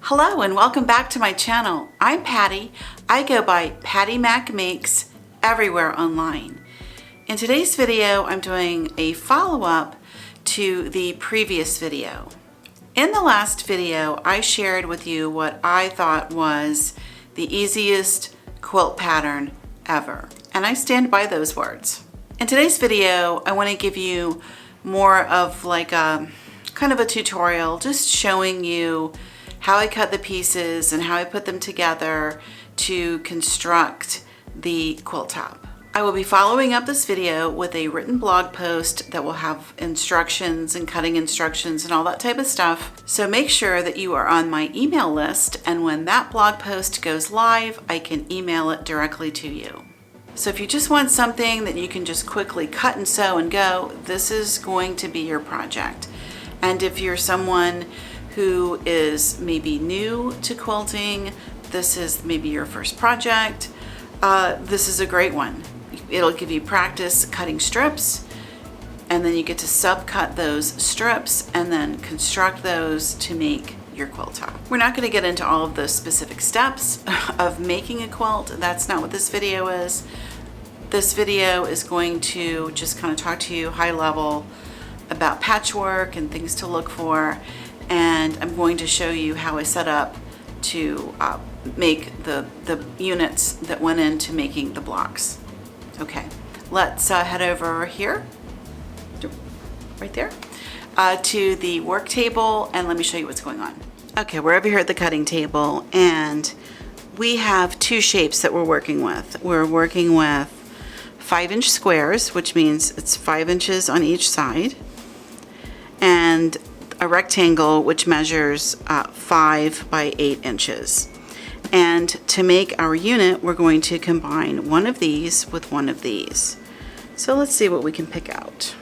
Hello and welcome back to my channel. I'm Patty. I go by Pattymac Makes everywhere online. In today's video, I'm doing a follow-up to the previous video. In the last video, I shared with you what I thought was the easiest quilt pattern ever, and I stand by those words. In today's video, I want to give you more of like a kind of a tutorial, just showing you how I cut the pieces and how I put them together to construct the quilt top. I will be following up this video with a written blog post that will have instructions and cutting instructions and all that type of stuff. So make sure that you are on my email list, and when that blog post goes live, I can email it directly to you. So if you just want something that you can just quickly cut and sew and go, this is going to be your project. And if you're someone who is maybe new to quilting, this is maybe your first project, this is a great one. It'll give you practice cutting strips, and then you get to subcut those strips and then construct those to make your quilt top. We're not going to get into all of the specific steps of making a quilt. That's not what this video is. This video is going to just kind of talk to you high level about patchwork and things to look for, and I'm going to show you how I set up to make the units that went into making the blocks. Okay, let's head over here, right there, to the work table, and let me show you what's going on. Okay, we're over here at the cutting table, and we have two shapes that we're working with. We're working with 5-inch squares, which means it's 5 inches on each side, and a rectangle which measures 5 by 8 inches. And to make our unit, we're going to combine one of these with one of these. So let's see what we can pick out.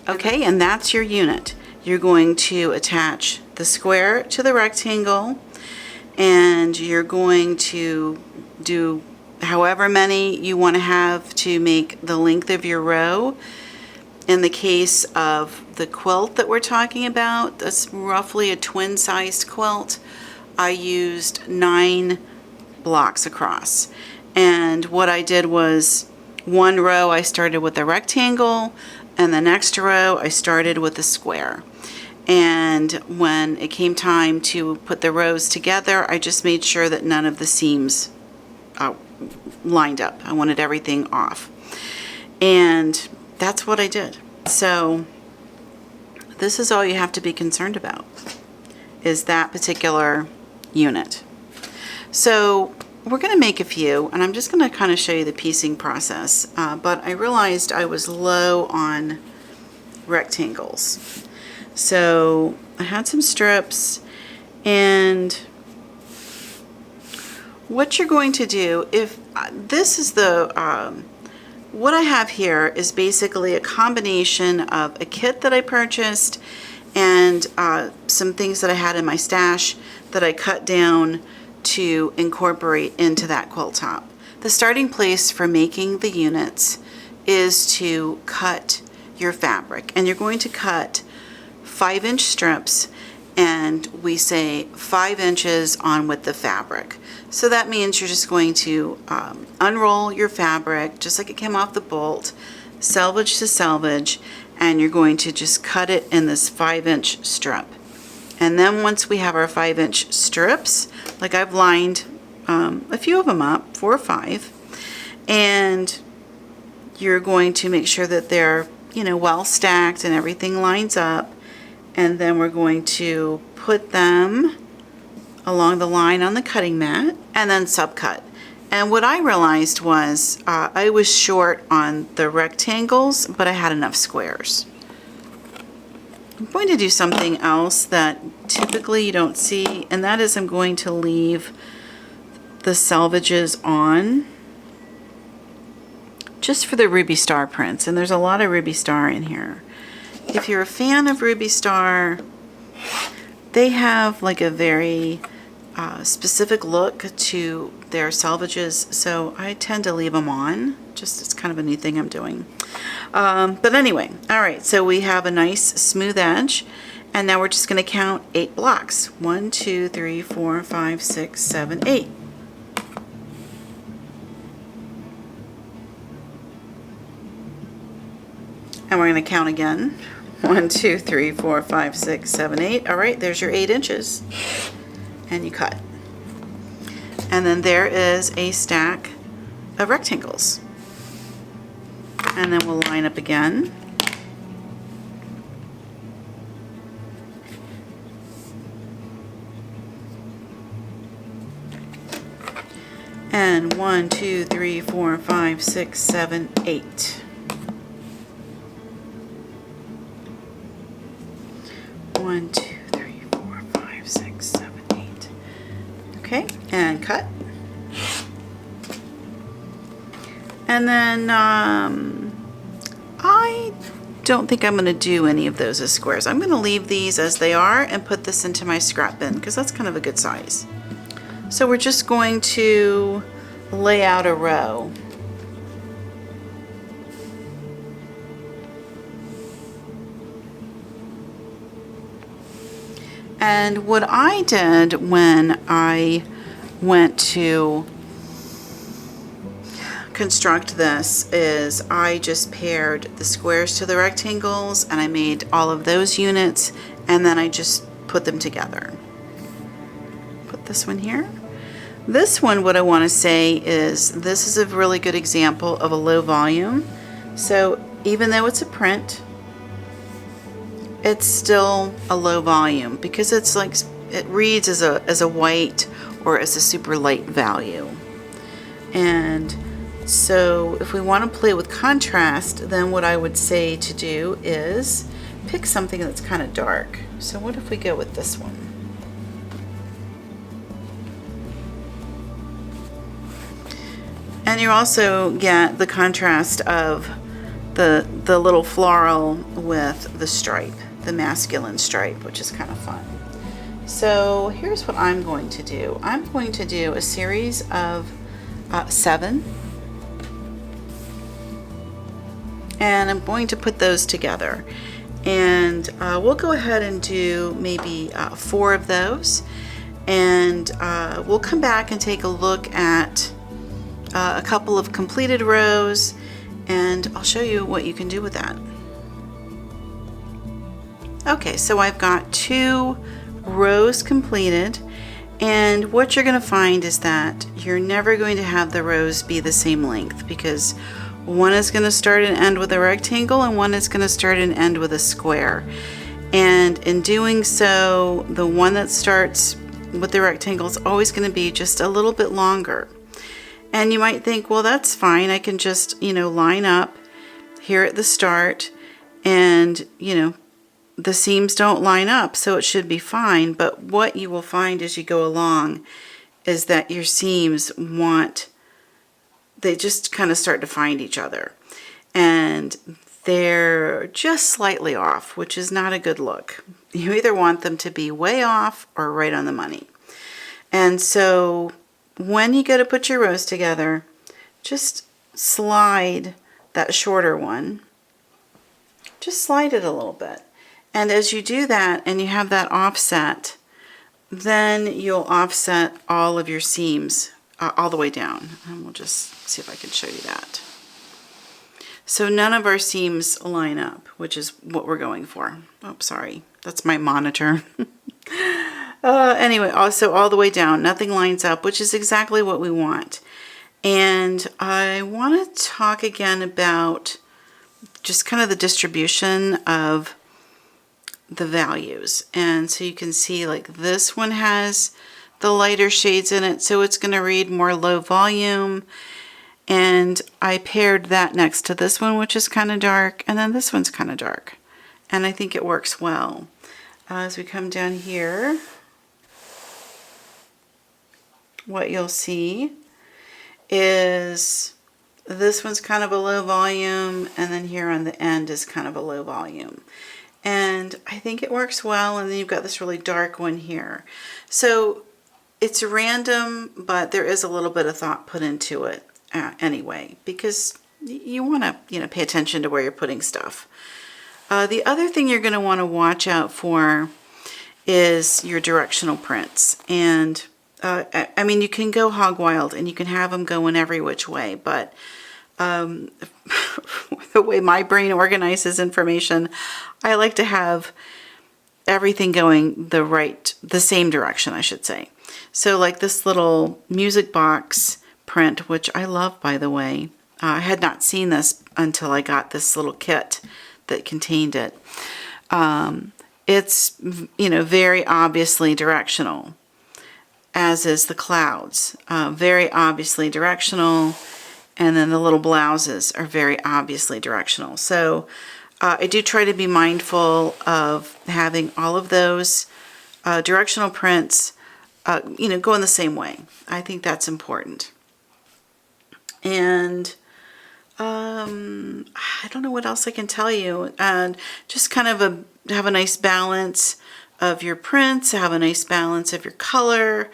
Okay, and that's your unit. You're going to attach the square to the rectangle, and you're going to do however many you want to have to make the length of your row. In the case of the quilt that we're talking about, that's roughly a twin-sized quilt. I used 9 blocks across, and what I did was one row I started with a rectangle, and the next row I started with a square. And when it came time to put the rows together, I just made sure that none of the seams lined up. I wanted everything off. And that's what I did. So this is all you have to be concerned about, is that particular unit. So we're going to make a few, and I'm just going to kind of show you the piecing process. But I realized I was low on rectangles. So I had some strips, and what you're going to do, if this is the what I have here is basically a combination of a kit that I purchased and some things that I had in my stash that I cut down to incorporate into that quilt top. The starting place for making the units is to cut your fabric, and you're going to cut 5-inch strips, and we say 5 inches on with the fabric. So that means you're just going to unroll your fabric just like it came off the bolt, selvage to selvage, and you're going to just cut it in this 5-inch strip. And then once we have our 5-inch strips, like I've lined a few of them up, 4 or 5, and you're going to make sure that they're, you know, well stacked and everything lines up. And then we're going to put them along the line on the cutting mat and then subcut. And what I realized was I was short on the rectangles, but I had enough squares. I'm going to do something else that typically you don't see, and that is I'm going to leave the selvages on just for the Ruby Star prints, and there's a lot of Ruby Star in here. If you're a fan of Ruby Star, they have like a very specific look to their selvages, so I tend to leave them on. Just, it's kind of a new thing I'm doing. But anyway, all right, so we have a nice smooth edge, and now we're just going to count 8 blocks. 1, 2, 3, 4, 5, 6, 7, 8. And we're going to count again. 1, 2, 3, 4, 5, 6, 7, 8. All right, there's your 8 inches. And you cut. And then there is a stack of rectangles. And then we'll line up again. And 1, 2, 3, 4, 5, 6, 7, 8. 1, 2, 3, 4, 5, 6, 7, 8. Okay, and cut. And then I don't think I'm going to do any of those as squares. I'm going to leave these as they are and put this into my scrap bin because that's kind of a good size. So we're just going to lay out a row. And what I did when I went to construct this is I just paired the squares to the rectangles, and I made all of those units, and then I just put them together. Put this one here. This one, what I want to say is this is a really good example of a low volume. So even though it's a print, it's still a low volume because it's like it reads as a white or as a super light value. And so if we want to play with contrast, then what I would say to do is pick something that's kind of dark. So what if we go with this one? And you also get the contrast of the little floral with the stripe, the masculine stripe, which is kind of fun. So here's what I'm going to do. I'm going to do a series of 7. And I'm going to put those together. And we'll go ahead and do maybe 4 of those. And we'll come back and take a look at a couple of completed rows, and I'll show you what you can do with that. Okay, so I've got 2 rows completed, and what you're going to find is that you're never going to have the rows be the same length, because one is going to start and end with a rectangle and one is going to start and end with a square. And in doing so, the one that starts with the rectangle is always going to be just a little bit longer. And you might think, well, that's fine. I can just, line up here at the start, and, the seams don't line up, so it should be fine. But what you will find as you go along is that your seams they just kind of start to find each other. And they're just slightly off, which is not a good look. You either want them to be way off or right on the money. And so when you go to put your rows together, just slide that shorter one. Just slide it a little bit. And as you do that and you have that offset, then you'll offset all of your seams all the way down. And we'll just see if I can show you that. So none of our seams line up, which is what we're going for. Oh, sorry. That's my monitor. Anyway, also all the way down, nothing lines up, which is exactly what we want. And I want to talk again about just kind of the distribution of the values. And so you can see like this one has the lighter shades in it, so it's going to read more low volume. And I paired that next to this one, which is kind of dark, and then this one's kind of dark. And I think it works well. As we come down here, what you'll see is this one's kind of a low volume, and then here on the end is kind of a low volume. And I think it works well, and then you've got this really dark one here. So It's random, but there is a little bit of thought put into it anyway, because you want to, pay attention to where you're putting stuff. The other thing you're going to want to watch out for is your directional prints. And I mean, you can go hog wild and you can have them going every which way, but the way my brain organizes information, I like to have everything going the same direction, I should say. So like this little music box print, which I love, by the way. I had not seen this until I got this little kit that contained it. It's, very obviously directional, as is the clouds. Very obviously directional, and then the little blouses are very obviously directional. So I do try to be mindful of having all of those directional prints, going the same way. I think that's important. And I don't know what else I can tell you. And just kind of have a nice balance of your prints, have a nice balance of your color.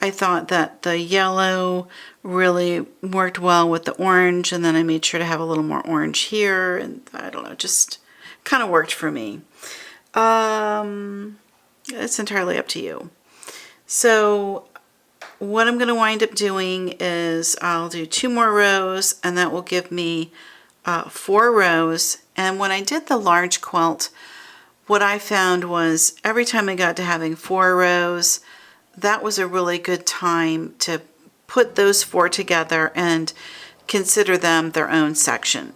I thought that the yellow really worked well with the orange, and then I made sure to have a little more orange here, and I don't know, just kind of worked for me. It's entirely up to you. So what I'm going to wind up doing is I'll do 2 more rows, and that will give me 4 rows. And when I did the large quilt, what I found was every time I got to having 4 rows, that was a really good time to put those 4 together and consider them their own section.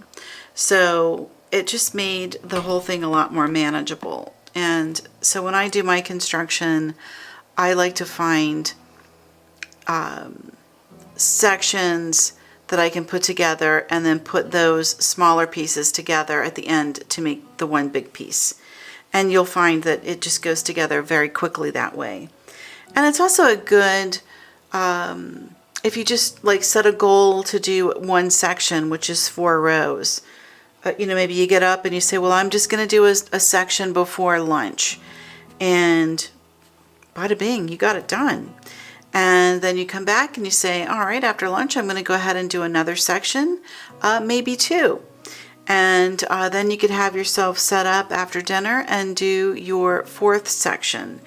So it just made the whole thing a lot more manageable. And so when I do my construction, I like to find sections that I can put together and then put those smaller pieces together at the end to make the one big piece. And you'll find that it just goes together very quickly that way. And it's also a good, if you just like set a goal to do one section, which is 4 rows, maybe you get up and you say, well, I'm just going to do a section before lunch. And bada bing, you got it done. And then you come back and you say, all right, after lunch, I'm going to go ahead and do another section, maybe 2. And then you could have yourself set up after dinner and do your 4th section.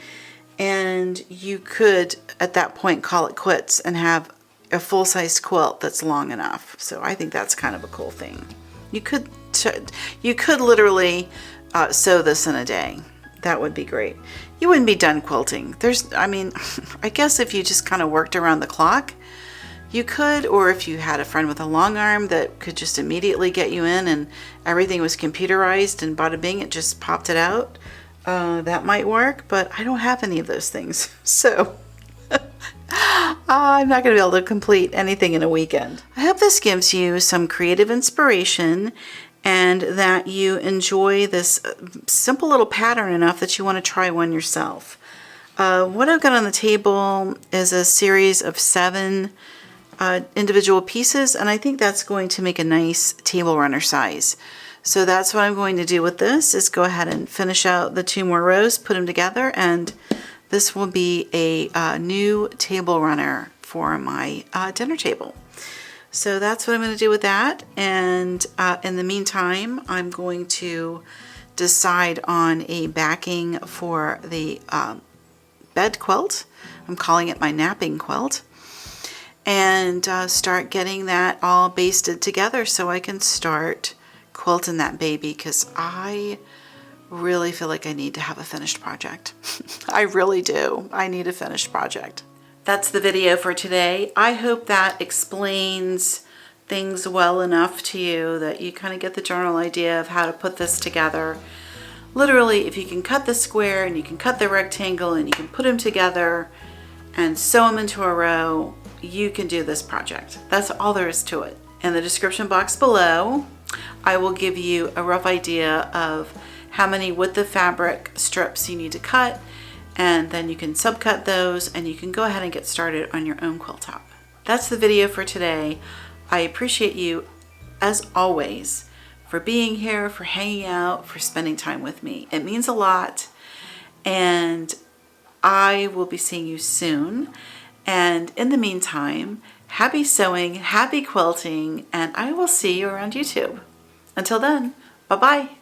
And you could, at that point, call it quits and have a full-size quilt that's long enough. So I think that's kind of a cool thing. You could literally sew this in a day. That would be great. You wouldn't be done quilting. I guess if you just kind of worked around the clock, you could, or if you had a friend with a long arm that could just immediately get you in and everything was computerized and bada bing, it just popped it out. That might work, but I don't have any of those things. So I'm not going to be able to complete anything in a weekend. I hope this gives you some creative inspiration and that you enjoy this simple little pattern enough that you want to try one yourself. What I've got on the table is a series of 7 individual pieces, and I think that's going to make a nice table runner size. So that's what I'm going to do with this, is go ahead and finish out the 2 more rows, put them together, and this will be a new table runner for my dinner table. So that's what I'm going to do with that. And in the meantime, I'm going to decide on a backing for the bed quilt. I'm calling it my napping quilt. And start getting that all basted together so I can start quilting that baby, because I really feel like I need to have a finished project. I really do. I need a finished project. That's the video for today. I hope that explains things well enough to you that you kind of get the general idea of how to put this together. Literally, if you can cut the square and you can cut the rectangle and you can put them together and sew them into a row, you can do this project. That's all there is to it. In the description box below, I will give you a rough idea of how many width of fabric strips you need to cut, and then you can subcut those and you can go ahead and get started on your own quilt top. That's the video for today. I appreciate you, as always, for being here, for hanging out, for spending time with me. It means a lot, and I will be seeing you soon. And in the meantime, happy sewing, happy quilting, and I will see you around YouTube. Until then, bye-bye.